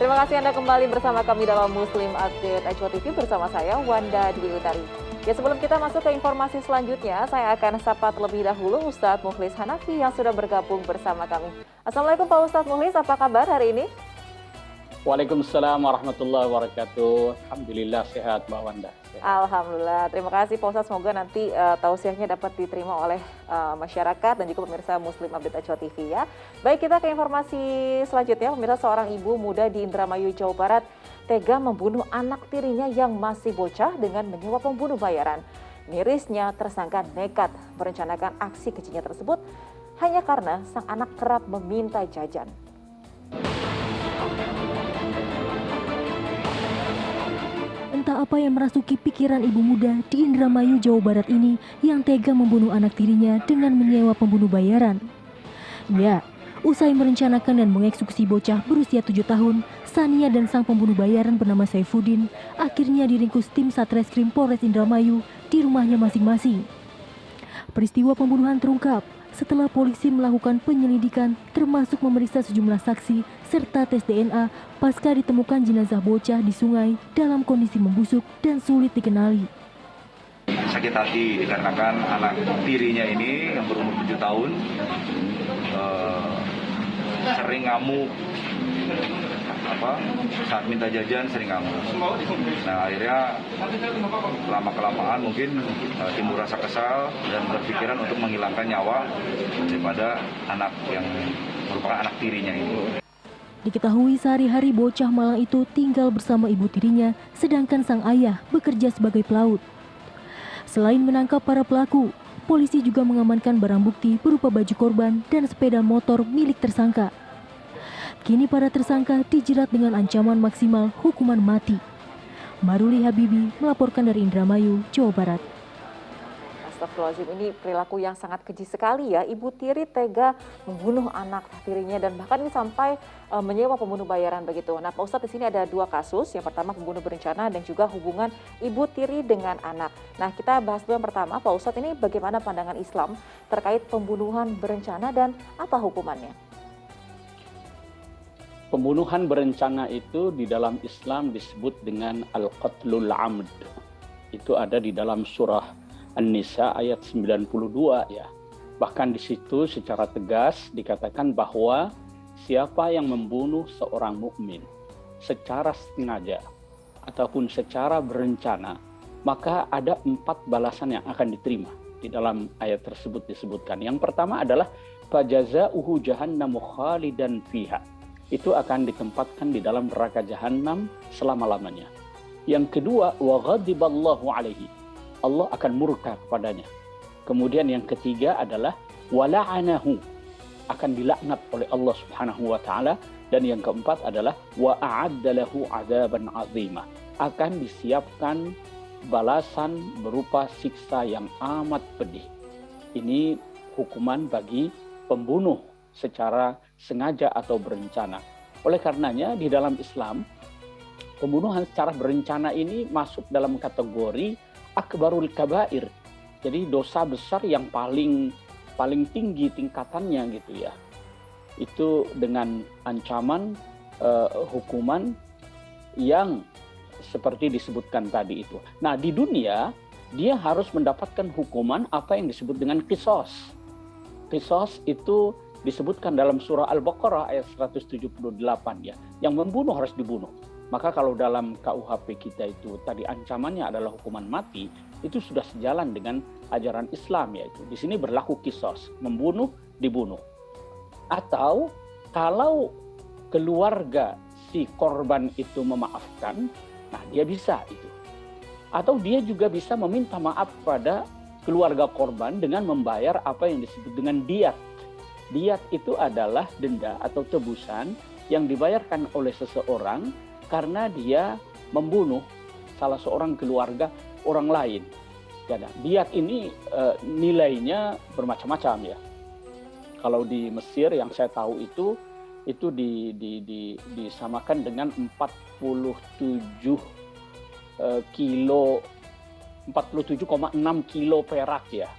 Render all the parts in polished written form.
Terima kasih Anda kembali bersama kami dalam Muslim Update Ecwa TV bersama saya Wanda Dwi Utari. Ya, sebelum kita masuk ke informasi selanjutnya, saya akan sapa terlebih dahulu Ustadz Mukhlis Hanafi yang sudah bergabung bersama kami. Assalamualaikum Pak Ustadz Mukhlis, apa kabar hari ini? Waalaikumsalam warahmatullahi wabarakatuh. Alhamdulillah sehat Mbak Wanda. Alhamdulillah, terima kasih Pak Ustadz. Semoga nanti tausiahnya dapat diterima oleh masyarakat dan juga pemirsa Muslim Update Ecwa TV ya. Baik, kita ke informasi selanjutnya. Pemirsa, seorang ibu muda di Indramayu, Jawa Barat tega membunuh anak tirinya yang masih bocah dengan menyewa pembunuh bayaran. Mirisnya, tersangka nekat merencanakan aksi kejinya tersebut hanya karena sang anak kerap meminta jajan. Entah apa yang merasuki pikiran ibu muda di Indramayu, Jawa Barat ini yang tega membunuh anak tirinya dengan menyewa pembunuh bayaran. Ya, usai merencanakan dan mengeksekusi bocah berusia 7 tahun, Sania dan sang pembunuh bayaran bernama Saifuddin akhirnya diringkus tim Satreskrim Polres Indramayu di rumahnya masing-masing. Peristiwa pembunuhan terungkap setelah polisi melakukan penyelidikan termasuk memeriksa sejumlah saksi serta tes DNA pasca ditemukan jenazah bocah di sungai dalam kondisi membusuk dan sulit dikenali. Sakit hati dikarenakan anak tirinya ini yang berumur 7 tahun sering ngamuk, saat minta jajan sering ngamuk. Nah, akhirnya lama-kelamaan mungkin timbul rasa kesal dan berpikiran untuk menghilangkan nyawa daripada anak yang merupakan anak tirinya ini. Diketahui sehari-hari bocah malang itu tinggal bersama ibu tirinya, sedangkan sang ayah bekerja sebagai pelaut. Selain menangkap para pelaku, polisi juga mengamankan barang bukti berupa baju korban dan sepeda motor milik tersangka. Kini para tersangka dijerat dengan ancaman maksimal hukuman mati. Maruli Habibi melaporkan dari Indramayu, Jawa Barat. Astagfirullahaladzim, ini perilaku yang sangat keji sekali ya. Ibu tiri tega membunuh anak tirinya dan bahkan ini sampai menyewa pembunuh bayaran begitu. Nah Pak Ustadz, di sini ada 2 kasus. Yang pertama pembunuh berencana dan juga hubungan ibu tiri dengan anak. Nah kita bahas dulu yang pertama, Pak Ustadz, ini bagaimana pandangan Islam terkait pembunuhan berencana dan apa hukumannya? Pembunuhan berencana itu di dalam Islam disebut dengan al-qatlul amd. Itu ada di dalam surah An-Nisa ayat 92 ya. Bahkan di situ secara tegas dikatakan bahwa siapa yang membunuh seorang mukmin secara sengaja ataupun secara berencana, maka ada 4 balasan yang akan diterima. Di dalam ayat tersebut disebutkan. Yang pertama adalah fajazauhu jahannamu khalidan fiha. Itu akan ditempatkan di dalam neraka jahanam selama-lamanya. Yang kedua, wa ghadiballahu alaihi. Allah akan murka kepadanya. Kemudian yang ketiga adalah wala'anahu, akan dilaknat oleh Allah Subhanahu wa taala, dan yang keempat adalah wa a'adda lahu 'adzaban 'azima, akan disiapkan balasan berupa siksa yang amat pedih. Ini hukuman bagi pembunuh secara sengaja atau berencana. Oleh karenanya di dalam Islam, pembunuhan secara berencana ini masuk dalam kategori akbarul kabair. Jadi dosa besar yang paling tinggi tingkatannya gitu ya. Itu dengan ancaman hukuman yang seperti disebutkan tadi itu. Nah, di dunia dia harus mendapatkan hukuman apa yang disebut dengan qisas. Qisas itu disebutkan dalam surah Al-Baqarah ayat 178 ya. Yang membunuh harus dibunuh. Maka kalau dalam KUHP kita itu tadi ancamannya adalah hukuman mati, itu sudah sejalan dengan ajaran Islam yaitu. Di sini berlaku qisas, membunuh dibunuh. Atau kalau keluarga si korban itu memaafkan, nah dia bisa itu. Atau dia juga bisa meminta maaf pada keluarga korban dengan membayar apa yang disebut dengan diat. Diat itu adalah denda atau tebusan yang dibayarkan oleh seseorang karena dia membunuh salah seorang keluarga orang lain. Jadi, diat ini nilainya bermacam-macam ya. Kalau di Mesir yang saya tahu itu disamakan dengan 47 kilo 47,6 kilo perak ya.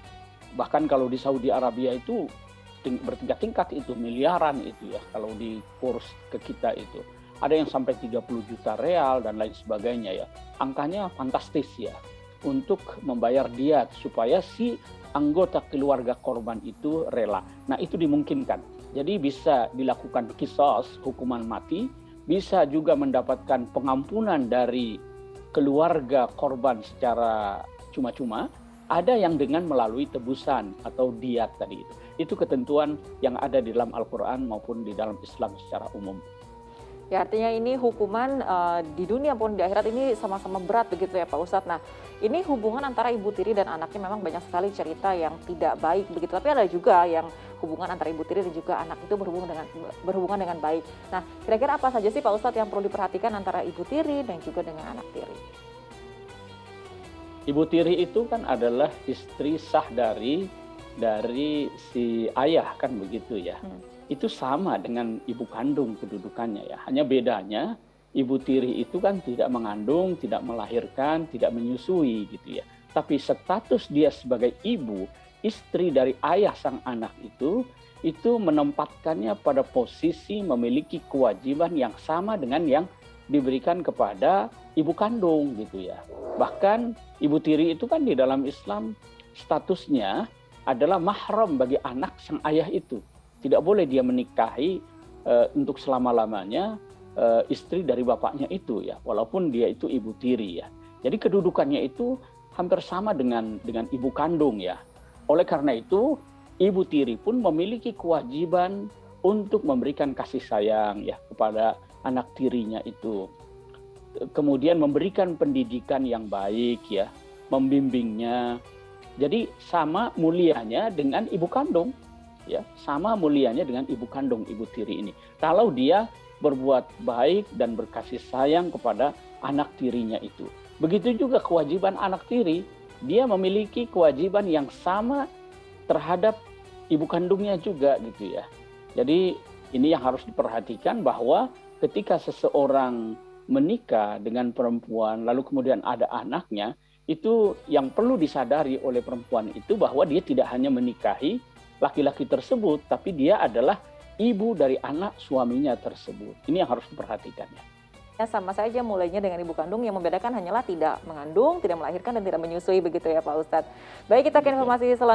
Bahkan kalau di Saudi Arabia itu bertingkat-tingkat itu miliaran itu ya kalau di kurs ke kita itu. ada yang sampai 30 juta real dan lain sebagainya ya. Angkanya fantastis ya untuk membayar diat supaya si anggota keluarga korban itu rela. Nah, itu dimungkinkan. Jadi bisa dilakukan kisos, hukuman mati, bisa juga mendapatkan pengampunan dari keluarga korban secara cuma-cuma, ada yang dengan melalui tebusan atau diat tadi itu. Itu ketentuan yang ada di dalam Al-Quran maupun di dalam Islam secara umum. Ya, artinya ini hukuman di dunia pun di akhirat ini sama-sama berat begitu ya Pak Ustadz. Nah, ini hubungan antara ibu tiri dan anaknya memang banyak sekali cerita yang tidak baik begitu. Tapi ada juga yang hubungan antara ibu tiri dan juga anak itu berhubungan dengan baik. Nah, kira-kira apa saja sih Pak Ustadz yang perlu diperhatikan antara ibu tiri dan juga dengan anak tiri? Ibu tiri itu kan adalah istri sah dari si ayah kan begitu ya. Itu sama dengan ibu kandung kedudukannya ya. Hanya bedanya ibu tiri itu kan tidak mengandung, tidak melahirkan, tidak menyusui gitu ya. Tapi status dia sebagai ibu, istri dari ayah sang anak itu menempatkannya pada posisi memiliki kewajiban yang sama dengan yang diberikan kepada ibu kandung gitu ya. Bahkan ibu tiri itu kan di dalam Islam statusnya adalah mahram bagi anak sang ayah itu. Tidak boleh dia menikahi untuk selama-lamanya istri dari bapaknya itu ya, walaupun dia itu ibu tiri ya. Jadi kedudukannya itu hampir sama dengan ibu kandung ya. Oleh karena itu, ibu tiri pun memiliki kewajiban untuk memberikan kasih sayang ya kepada anak tirinya itu. Kemudian memberikan pendidikan yang baik ya, membimbingnya. Jadi sama mulianya dengan ibu kandung. Ya, sama mulianya dengan ibu kandung ibu tiri ini. Kalau dia berbuat baik dan berkasih sayang kepada anak tirinya itu. Begitu juga kewajiban anak tiri, dia memiliki kewajiban yang sama terhadap ibu kandungnya juga gitu ya. Jadi ini yang harus diperhatikan bahwa ketika seseorang menikah dengan perempuan lalu kemudian ada anaknya, itu yang perlu disadari oleh perempuan itu bahwa dia tidak hanya menikahi laki-laki tersebut, tapi dia adalah ibu dari anak suaminya tersebut. Ini yang harus diperhatikan ya. Ya, sama saja mulainya dengan ibu kandung, yang membedakan hanyalah tidak mengandung, tidak melahirkan, dan tidak menyusui begitu ya Pak Ustadz. Baik, kita ke informasi selanjutnya.